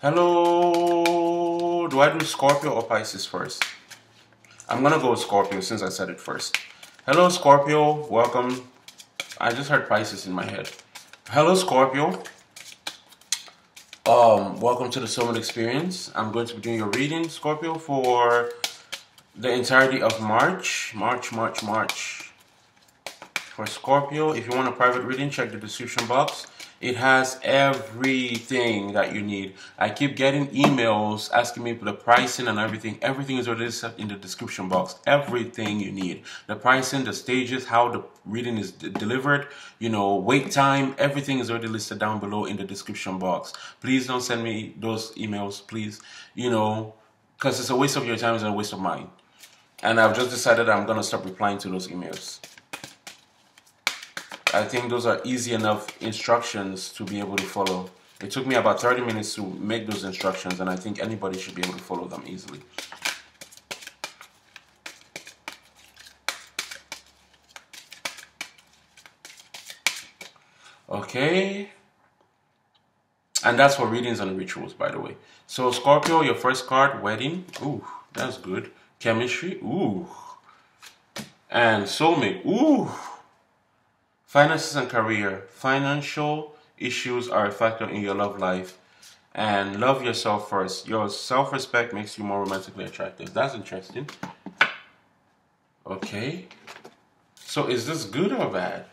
Hello. Do I do Scorpio or Pisces first? I'm gonna go with Scorpio since I said it first. Hello, Scorpio. Welcome. I just heard Pisces in my head. Hello, Scorpio. Welcome to the Soulmate Experience. I'm going to be doing your reading, Scorpio, for the entirety of March. For Scorpio, if you want a private reading, check the description box. It has everything that you need. I keep getting emails asking me for the pricing and everything. Everything is already set in the description box. Everything you need. The pricing, the stages, how the reading is delivered, you know, wait time, everything is already listed down below in the description box. Please don't send me those emails, please, you know, because it's a waste of your time and a waste of mine. And I've just decided I'm going to stop replying to those emails. I think those are easy enough instructions to be able to follow. It took me about 30 minutes to make those instructions, and I think anybody should be able to follow them easily. Okay. And that's for readings and rituals, by the way. So, Scorpio, your first card, wedding. Ooh, that's good. Chemistry. Ooh. And soulmate. Ooh. Finances and career. Financial issues are a factor in your love life. And love yourself first. Your self-respect makes you more romantically attractive. That's interesting. Okay. So is this good or bad?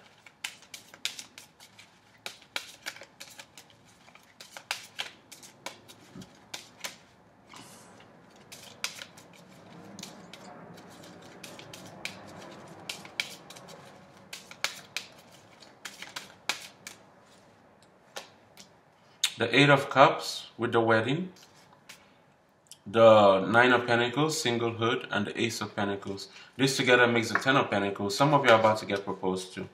The Eight of Cups with the wedding, the Nine of Pentacles, singlehood, and the Ace of Pentacles. This together makes the Ten of Pentacles. Some of you are about to get proposed to.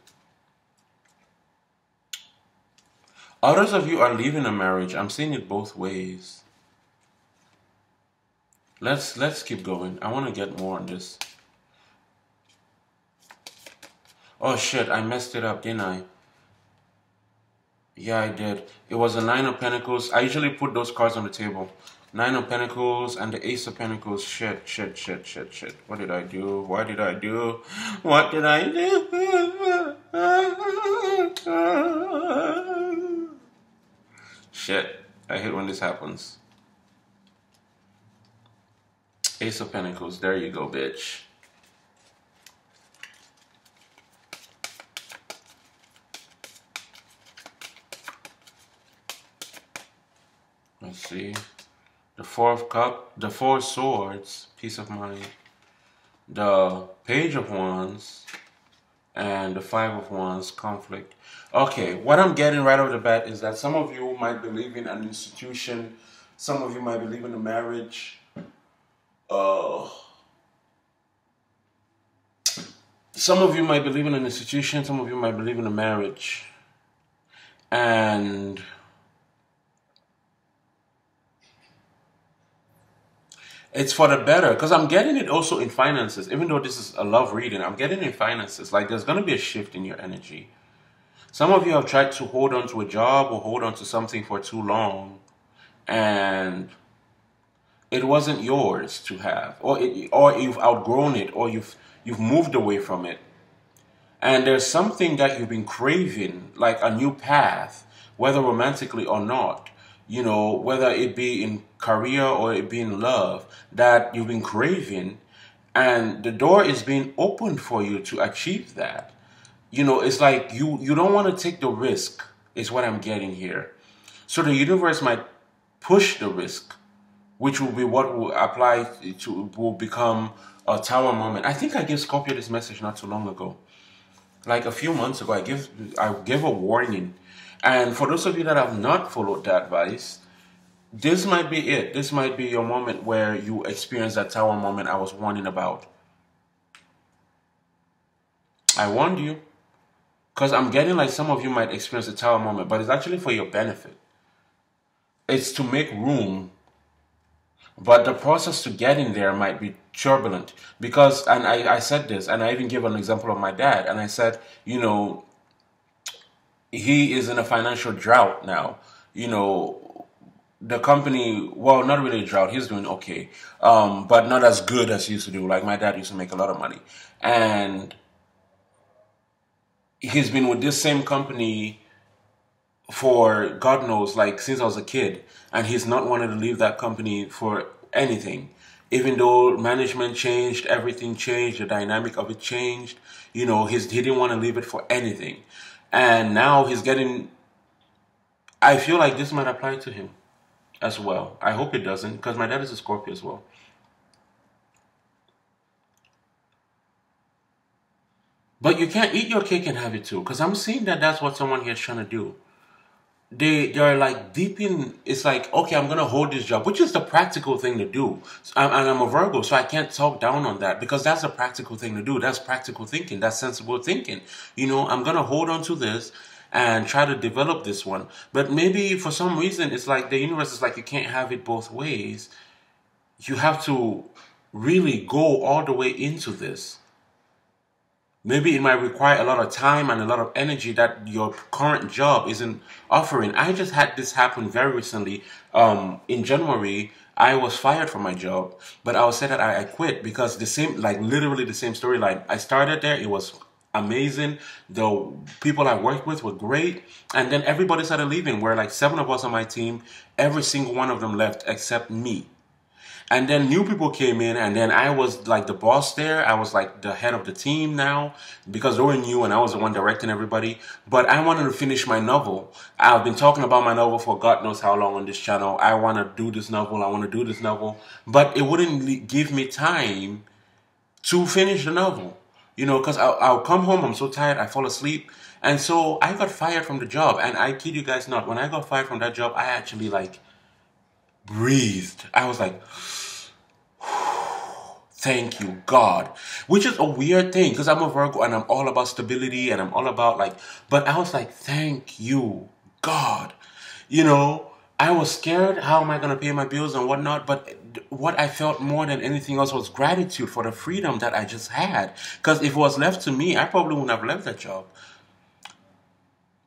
Others of you are leaving a marriage. I'm seeing it both ways. Let's keep going. I want to get more on this. Oh shit, I messed it up, didn't I? Yeah, I did. It was a Nine of Pentacles. I usually put those cards on the table. Nine of Pentacles and the Ace of Pentacles. Shit. What did I do? What did I do? What did I do? Shit. I hate when this happens. Ace of Pentacles. There you go, bitch. Let's see. The Four of Cups, the Four of Swords, peace of mind. The Page of Wands, and the Five of Wands, conflict. Okay, what I'm getting right off the bat is that some of you might believe in an institution. Some of you might believe in a marriage. Some of you might believe in an institution. Some of you might believe in a marriage. And it's for the better, because I'm getting it also in finances. Even though this is a love reading, I'm getting it in finances. Like, there's going to be a shift in your energy. Some of you have tried to hold on to a job or hold on to something for too long, and it wasn't yours to have, or you've outgrown it, or you've moved away from it. And there's something that you've been craving, like a new path, whether romantically or not. You know, whether it be in career or it be in love, that you've been craving, and the door is being opened for you to achieve that. You know, it's like you don't want to take the risk, is what I'm getting here. So the universe might push the risk, which will be what will apply to, will become a tower moment. I think I gave Scorpio this message not too long ago. Like a few months ago, I gave a warning. And for those of you that have not followed that advice, this might be it. This might be your moment where you experience that tower moment I was warning about. I warned you. Because I'm getting like some of you might experience a tower moment, but it's actually for your benefit. It's to make room. But the process to getting there might be turbulent. Because, and I said this, and I even gave an example of my dad, and I said, you know, he is in a financial drought now. You know, the company, well, not really a drought. He's doing okay, but not as good as he used to do. Like my dad used to make a lot of money, and he's been with this same company for God knows, like since I was a kid, and he's not wanted to leave that company for anything. Even though management changed, everything changed, the dynamic of it changed. You know, he didn't want to leave it for anything, and now he's getting. I feel like this might apply to him as well. I hope it doesn't, because my dad is a Scorpio as well. But you can't eat your cake and have it too, because I'm seeing that that's what someone here is trying to do. They're like deep in. It's like, okay, I'm gonna hold this job, which is the practical thing to do. And I'm a Virgo, so I can't talk down on that because that's a practical thing to do. That's practical thinking. That's sensible thinking. You know, I'm gonna hold on to this and try to develop this one. But maybe for some reason, it's like the universe is like you can't have it both ways. You have to really go all the way into this. Maybe it might require a lot of time and a lot of energy that your current job isn't offering. I just had this happen very recently. In January, I was fired from my job, but I was said that I quit because the same, like literally the same storyline. I started there, it was amazing. The people I worked with were great, and then everybody started leaving. We're like 7 of us on my team. Every single one of them left except me. And then new people came in, and then I was like the boss there. I was like the head of the team now because they were new and I was the one directing everybody. But I wanted to finish my novel. I've been talking about my novel for God knows how long on this channel. I want to do this novel. I want to do this novel. But it wouldn't give me time to finish the novel. You know, because I'll come home, I'm so tired, I fall asleep. And so I got fired from the job. And I kid you guys not, when I got fired from that job, I actually like breathed. I was like, thank you, God. Which is a weird thing because I'm a Virgo and I'm all about stability and I'm all about like, but I was like, thank you, God. You know, I was scared. How am I going to pay my bills and whatnot? But what I felt more than anything else was gratitude for the freedom that I just had. Because if it was left to me, I probably wouldn't have left that job.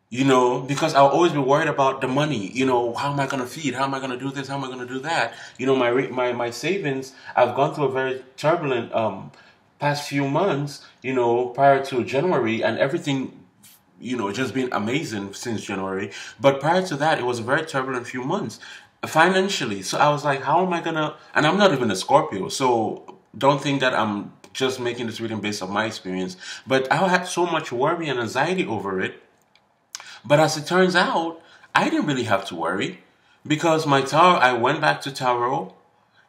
You know, because I'll always be worried about the money. You know, how am I going to feed? How am I going to do this? How am I going to do that? You know, my savings, I've gone through a very turbulent past few months, you know, prior to January, and everything, you know, just been amazing since January. But prior to that, it was a very turbulent few months financially. So I was like, how am I going to, and I'm not even a Scorpio, so don't think that I'm just making this reading based on my experience. But I had so much worry and anxiety over it. But as it turns out, I didn't really have to worry because I went back to tarot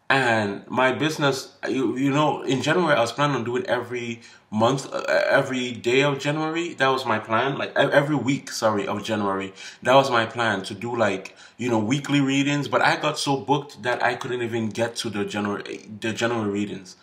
and my business, you know, in January, I was planning on doing every month, every day of January. That was my plan. Like every week, sorry, of January. That was my plan to do like, you know, weekly readings. But I got so booked that I couldn't even get to the January readings.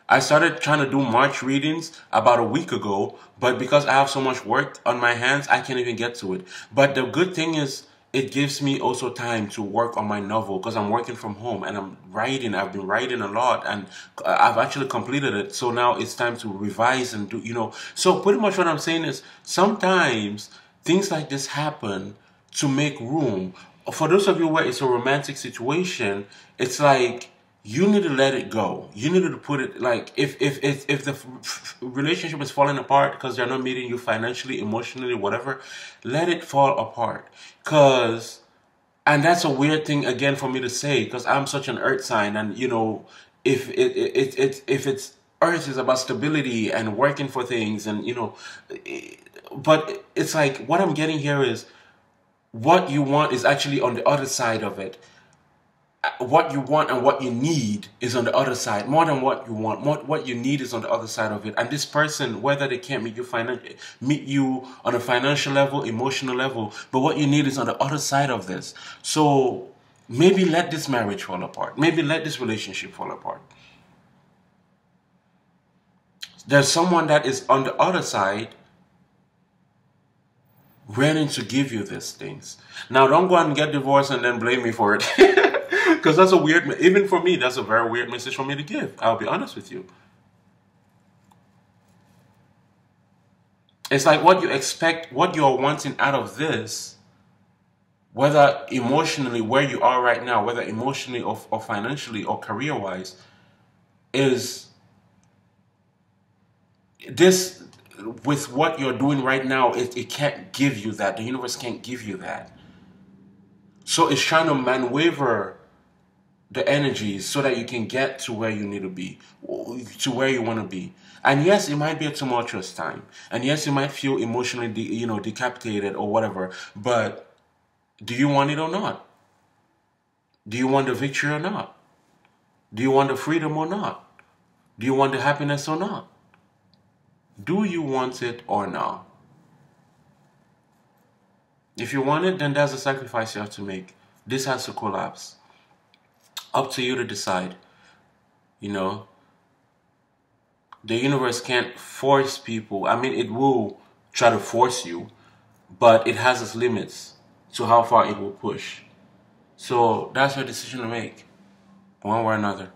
I started trying to do March readings about a week ago, but because I have so much work on my hands, I can't even get to it. But the good thing is, it gives me also time to work on my novel because I'm working from home and I'm writing. I've been writing a lot and I've actually completed it. So now it's time to revise and do, you know. So pretty much what I'm saying is sometimes things like this happen to make room. For those of you where it's a romantic situation, it's like, you need to let it go. You need to put it like if the relationship is falling apart because they're not meeting you financially, emotionally, whatever, let it fall apart. And that's a weird thing again for me to say because I'm such an earth sign, and you know, if it's earth is about stability and working for things, and you know, but it's like what I'm getting here is what you want is actually on the other side of it. What you want and what you need is on the other side. More than what you want, what you need is on the other side of it. And this person, whether they can't meet you on a financial level, emotional level, but what you need is on the other side of this. So maybe let this marriage fall apart. Maybe let this relationship fall apart. There's someone that is on the other side ready to give you these things. Now, don't go and get divorced and then blame me for it. Because that's a weird, even for me, that's a very weird message for me to give. I'll be honest with you. It's like what you expect, what you're wanting out of this whether emotionally where you are right now, whether emotionally or financially or career-wise, is this, with what you're doing right now, it can't give you that. The universe can't give you that. So it's trying to maneuver the energies so that you can get to where you need to be, to where you want to be. And yes, it might be a tumultuous time. And yes, you might feel emotionally, decapitated or whatever. But do you want it or not? Do you want the victory or not? Do you want the freedom or not? Do you want the happiness or not? Do you want it or not? If you want it, then there's a sacrifice you have to make. This has to collapse. Up to you to decide. You know, the universe can't force people. I mean, it will try to force you, but it has its limits to how far it will push. So that's your decision to make, one way or another.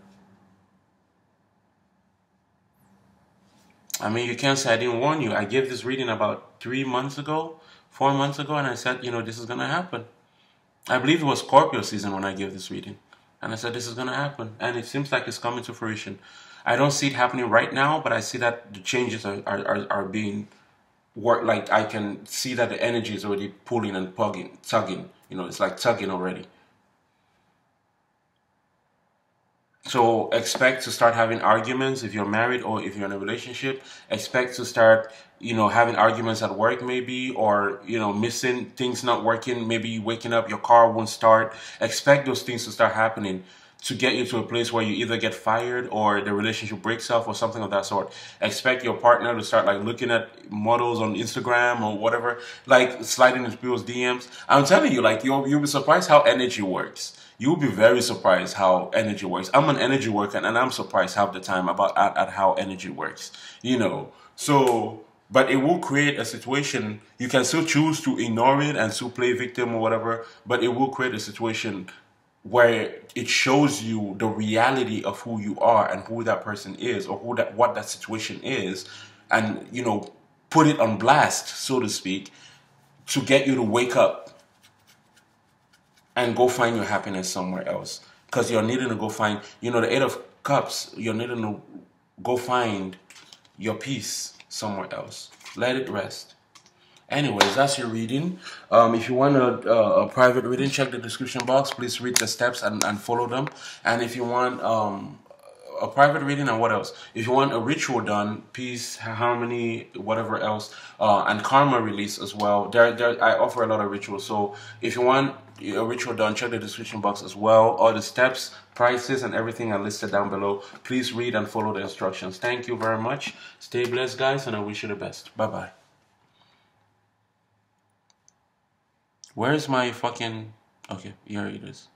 I mean, you can't say I didn't warn you. I gave this reading about 3 months ago, 4 months ago, and I said, this is going to happen. I believe it was Scorpio season when I gave this reading. And I said, this is going to happen. And it seems like it's coming to fruition. I don't see it happening right now, but I see that the changes are being worked. Like, I can see that the energy is already pulling and tugging. It's like tugging already. So expect to start having arguments if you're married or if you're in a relationship. Expect to start, having arguments at work maybe, or, missing things not working. Maybe waking up, your car won't start. Expect those things to start happening to get you to a place where you either get fired or the relationship breaks off or something of that sort. Expect your partner to start like looking at models on Instagram or whatever, like sliding into people's DMs. I'm telling you, like you'll be surprised how energy works. You'll be very surprised how energy works. I'm an energy worker, and I'm surprised half the time at how energy works. So, but it will create a situation. You can still choose to ignore it and still play victim or whatever, but it will create a situation where it shows you the reality of who you are and who that person is, or what that situation is, and put it on blast, so to speak, to get you to wake up and go find your happiness somewhere else. Because you're needing to go find, the Eight of Cups, you're needing to go find your peace somewhere else. Let it rest. Anyways, that's your reading. If you want a private reading, check the description box. Please read the steps and follow them. And if you want a private reading, and what else? If you want a ritual done, peace, harmony, whatever else, and karma release as well. I offer a lot of rituals. So if you want a ritual done, check the description box as well. All the steps, prices, and everything are listed down below. Please read and follow the instructions. Thank you very much. Stay blessed, guys, and I wish you the best. Bye-bye. Where's my fucking... Okay, here it is.